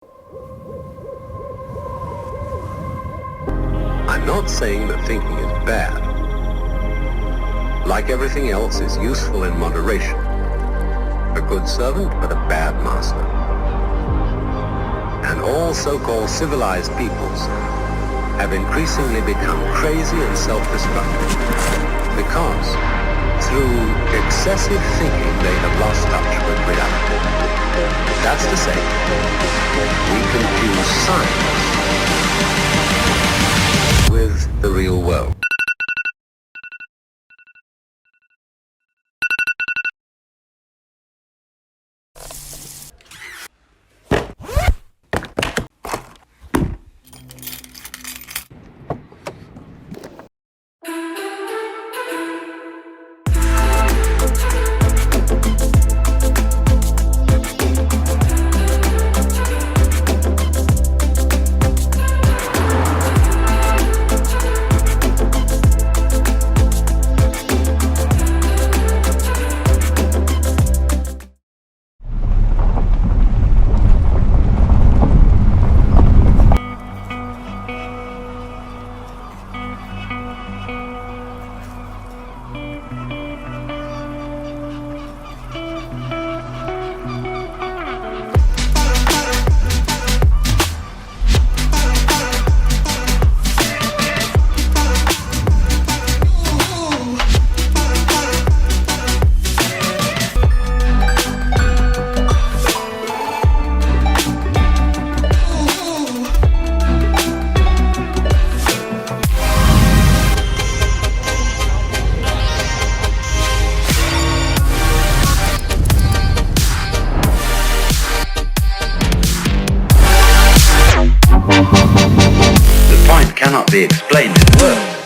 I'm not saying that thinking is bad. Like everything else, is useful in moderation. A good servant, but a bad master. And all so-called civilized peoples have increasingly become crazy and self-destructive because through excessive thinking they have lost touch with reality. That's to say, we confuse science with the real world. Cannot be explained in words.